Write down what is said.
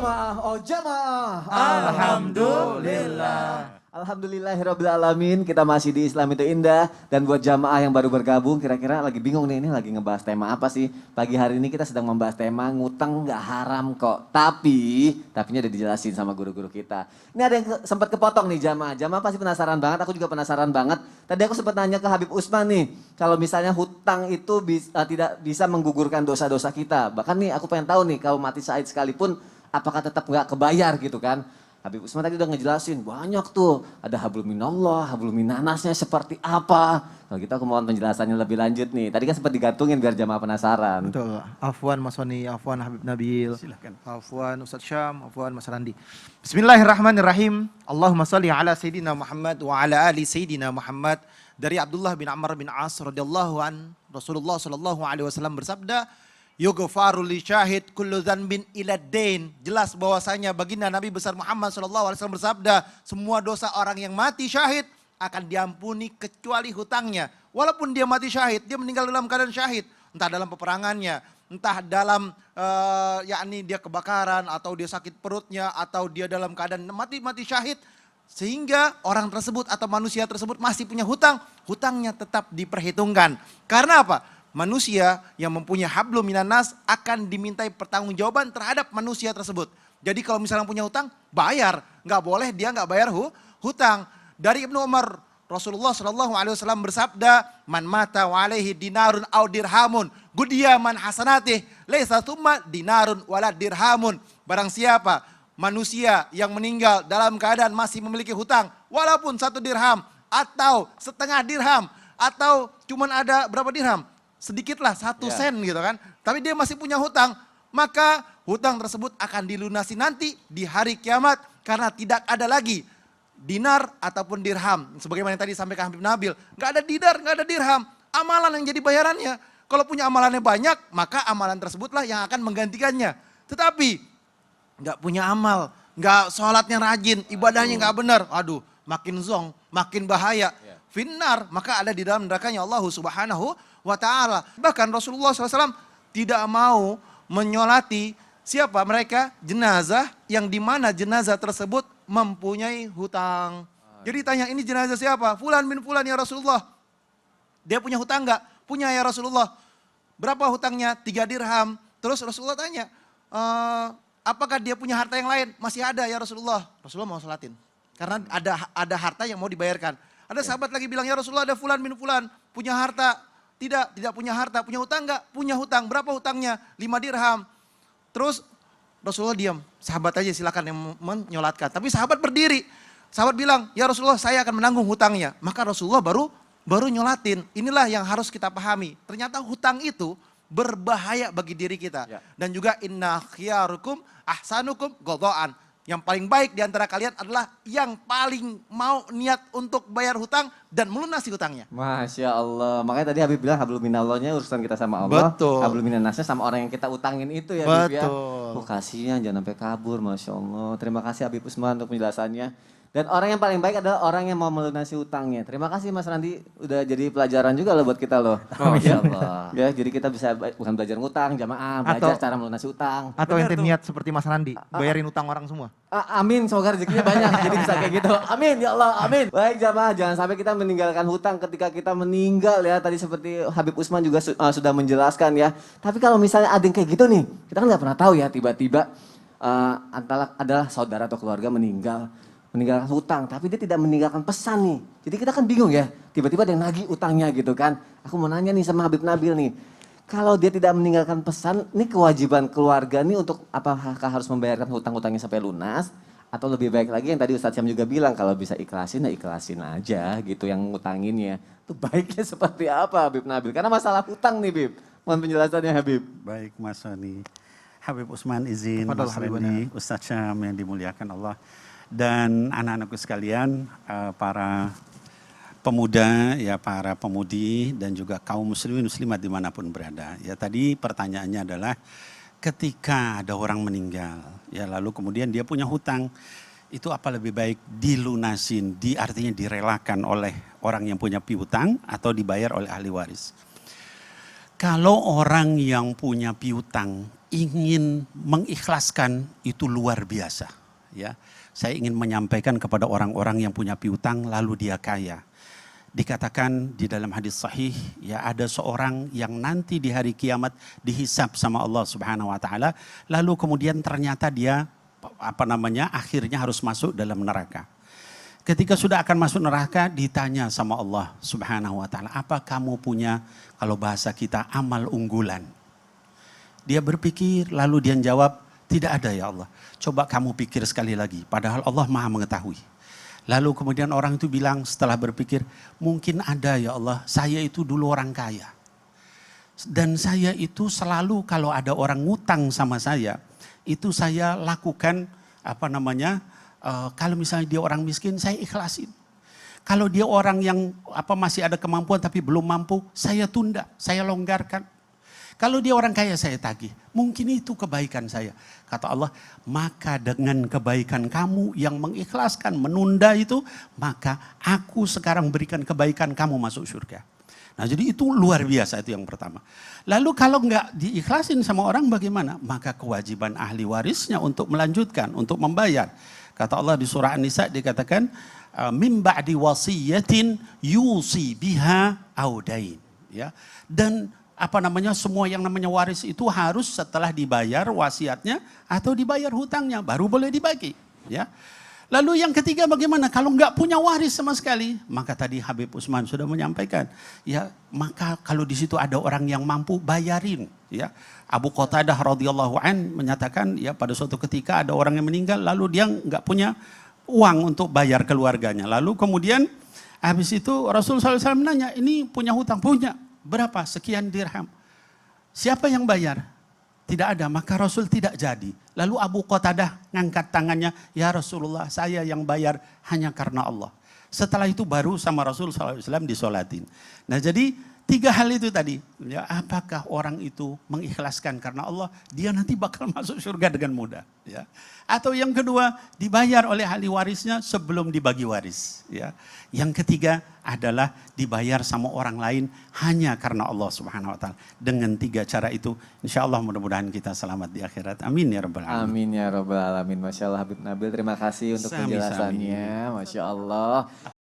jamaah, oh jamaah. Alhamdulillah. Alhamdulillahirrabbilalamin, kita masih di Islam itu Indah. Dan buat jamaah yang baru bergabung, kira-kira lagi bingung nih, ini lagi ngebahas tema apa sih? Pagi hari ini kita sedang membahas tema ngutang nggak haram kok. Tapinya udah dijelasin sama guru-guru kita. Ini ada yang sempat kepotong nih jamaah. Jamaah pasti penasaran banget, aku juga penasaran banget. Tadi aku sempat nanya ke Habib Usman nih, kalau misalnya hutang itu tidak bisa menggugurkan dosa-dosa kita. Bahkan nih aku pengen tahu nih, kalau mati syahid sekalipun, apakah tetap nggak kebayar gitu kan? Habib Usman tadi udah ngejelasin banyak tuh, ada hablum minallah, hablum minanasnya seperti apa. Kalau gitu aku mohon penjelasannya lebih lanjut nih. Tadi kan sempat digantungin biar jamaah penasaran. Betul. Afwan Mas Soni, Afwan Habib Nabil. Silakan. Afwan Ustaz Syam, Afwan Mas Randi. Bismillahirrahmanirrahim. Allahumma salli ala Sayyidina Muhammad wa ala ali Sayyidina Muhammad. Dari Abdullah bin Amr bin As radhiyallahu an, Rasulullah sallallahu alaihi wasallam bersabda, yughfaru li syahid kullu dzanbin ila dain. Jelas bahwasanya baginda Nabi besar Muhammad sallallahu alaihi wasallam bersabda, semua dosa orang yang mati syahid akan diampuni kecuali hutangnya. Walaupun dia mati syahid, dia meninggal dalam keadaan syahid, entah dalam peperangannya, entah dalam yakni dia kebakaran atau dia sakit perutnya atau dia dalam keadaan mati syahid, sehingga orang tersebut atau manusia tersebut masih punya hutang, hutangnya tetap diperhitungkan. Karena apa? Manusia yang mempunyai hablum minanas akan dimintai pertanggungjawaban terhadap manusia tersebut. Jadi kalau misalnya punya hutang, bayar. Nggak boleh dia nggak bayar hutang. Dari Ibnu Umar, Rasulullah Shallallahu Alaihi Wasallam bersabda, man mata wa alaihi dinarun au dirhamun, gudiya man hasanatih, laisa thumma dinarun wala dirhamun. Barang siapa manusia yang meninggal dalam keadaan masih memiliki hutang, walaupun 1 dirham atau setengah dirham atau cuman ada berapa dirham? Sedikitlah 1 sen gitu kan. Tapi dia masih punya hutang. Maka hutang tersebut akan dilunasi nanti di hari kiamat. Karena tidak ada lagi dinar ataupun dirham. Sebagaimana yang tadi sampaikan Habib Nabil. Gak ada dinar, gak ada dirham. Amalan yang jadi bayarannya. Kalau punya amalannya banyak, maka amalan tersebutlah yang akan menggantikannya. Tetapi gak punya amal, gak sholatnya rajin, ibadahnya gak benar. Aduh, makin zong, makin bahaya. Finnar, maka ada di dalam nerakanya Allah Subhanahu wa ta'ala. Bahkan Rasulullah SAW tidak mau menyolati siapa mereka? Jenazah yang dimana jenazah tersebut mempunyai hutang. Jadi tanya, ini jenazah siapa? Fulan bin Fulan ya Rasulullah. Dia punya hutang enggak? Punya ya Rasulullah. Berapa hutangnya? 3 dirham. Terus Rasulullah tanya, apakah dia punya harta yang lain? Masih ada ya Rasulullah. Rasulullah mau sholatin. Karena ada harta yang mau dibayarkan. Ada sahabat lagi bilang, ya Rasulullah ada Fulan bin Fulan punya harta. Tidak punya harta, punya hutang enggak? Punya hutang, berapa hutangnya? 5 dirham. Terus Rasulullah diam, sahabat aja silakan yang menyolatkan. Tapi sahabat berdiri, sahabat bilang, ya Rasulullah saya akan menanggung hutangnya. Maka Rasulullah baru nyolatin. Inilah yang harus kita pahami. Ternyata hutang itu berbahaya bagi diri kita. Dan juga inna khiyarukum ahsanukum qadaan. Yang paling baik di antara kalian adalah yang paling mau niat untuk bayar hutang dan melunasi hutangnya. Masya Allah. Makanya tadi Habib bilang hablum minallahnya urusan kita sama Allah. Betul. Hablum minannasnya sama orang yang kita utangin itu ya Habib ya. Betul. Kasihan jangan sampai kabur, Masya Allah. Terima kasih Habib Usman untuk penjelasannya. Dan orang yang paling baik adalah orang yang mau melunasi utangnya. Terima kasih Mas Randi, udah jadi pelajaran juga loh buat kita loh. Masya Allah. Ya, jadi kita bisa bukan belajar ngutang, jamaah, belajar cara melunasi utang. Atau ente niat seperti Mas Randi, bayarin utang orang semua. Amin, semoga rezekinya banyak, jadi bisa kayak gitu. Amin, ya Allah, amin. Baik jamaah, jangan sampai kita meninggalkan hutang ketika kita meninggal ya. Tadi seperti Habib Usman juga sudah menjelaskan ya. Tapi kalau misalnya ada yang kayak gitu nih, kita kan nggak pernah tahu ya, tiba-tiba adalah saudara atau keluarga meninggalkan hutang, tapi dia tidak meninggalkan pesan nih. Jadi kita kan bingung ya, tiba-tiba ada yang nagih utangnya gitu kan. Aku mau nanya nih sama Habib Nabil nih, kalau dia tidak meninggalkan pesan, ini kewajiban keluarga nih untuk apakah harus membayarkan hutang-hutangnya sampai lunas? Atau lebih baik lagi yang tadi Ustadz Syam juga bilang, kalau bisa ikhlasin, ya ikhlasin aja gitu yang ngutanginnya. Itu baiknya seperti apa Habib Nabil? Karena masalah hutang nih Bib, mohon penjelasannya Habib. Baik Mas Soni, Habib Usman izin, Mas Randi, Ustadz Syam yang dimuliakan Allah. Dan anak-anakku sekalian, para pemuda, ya para pemudi dan juga kaum muslimin muslimat dimanapun berada. Ya tadi pertanyaannya adalah ketika ada orang meninggal, ya lalu kemudian dia punya hutang, itu apa lebih baik dilunasin, artinya direlakan oleh orang yang punya piutang atau dibayar oleh ahli waris. Kalau orang yang punya piutang ingin mengikhlaskan itu luar biasa. Ya, saya ingin menyampaikan kepada orang-orang yang punya piutang lalu dia kaya. Dikatakan di dalam hadis sahih, ya ada seorang yang nanti di hari kiamat dihisap sama Allah Subhanahu wa taala, lalu kemudian ternyata dia akhirnya harus masuk dalam neraka. Ketika sudah akan masuk neraka ditanya sama Allah Subhanahu wa taala, "Apa kamu punya, kalau bahasa kita, amal unggulan?" Dia berpikir lalu dia jawab, "Tidak ada ya Allah." Coba kamu pikir sekali lagi, padahal Allah Maha mengetahui. Lalu kemudian orang itu bilang setelah berpikir, "Mungkin ada ya Allah, saya itu dulu orang kaya. Dan saya itu selalu kalau ada orang ngutang sama saya, itu saya lakukan kalau misalnya dia orang miskin, saya ikhlasin. Kalau dia orang yang masih ada kemampuan tapi belum mampu, saya tunda, saya longgarkan. Kalau dia orang kaya saya tagih. Mungkin itu kebaikan saya." Kata Allah, "Maka dengan kebaikan kamu yang mengikhlaskan, menunda itu, maka aku sekarang berikan kebaikan kamu masuk surga." Nah jadi itu luar biasa, itu yang pertama. Lalu kalau enggak diikhlasin sama orang bagaimana? Maka kewajiban ahli warisnya untuk melanjutkan, untuk membayar. Kata Allah di surah An-Nisa dikatakan, "Min ba'di wasiyatin yusi biha audain." Ya. Dan semua yang namanya waris itu harus setelah dibayar wasiatnya atau dibayar hutangnya baru boleh dibagi, ya. Lalu yang ketiga bagaimana kalau nggak punya waris sama sekali? Maka tadi Habib Utsman sudah menyampaikan, ya, maka kalau di situ ada orang yang mampu bayarin, ya. Abu Qatadah radhiyallahu an menyatakan, ya, pada suatu ketika ada orang yang meninggal lalu dia nggak punya uang untuk bayar keluarganya. Lalu kemudian habis itu Rasulullah SAW menanya, "Ini punya hutang?" "Punya." "Berapa?" "Sekian dirham." "Siapa yang bayar?" Tidak ada, maka Rasul tidak jadi. Lalu Abu Qatadah ngangkat tangannya, "Ya Rasulullah, saya yang bayar hanya karena Allah." Setelah itu baru sama Rasul SAW disolatin. Nah jadi 3 hal itu tadi. Ya, apakah orang itu mengikhlaskan karena Allah, dia nanti bakal masuk surga dengan mudah. Ya. Atau yang kedua, dibayar oleh ahli warisnya sebelum dibagi waris. Ya. Yang ketiga adalah dibayar sama orang lain hanya karena Allah Subhanahu wa taala. Dengan 3 cara itu, insya Allah mudah-mudahan kita selamat di akhirat. Amin ya rabbal alamin. Amin ya rabbal alamin. Masya Allah Habib Nabil, terima kasih untuk Sami-sami. penjelasannya. Masya Allah.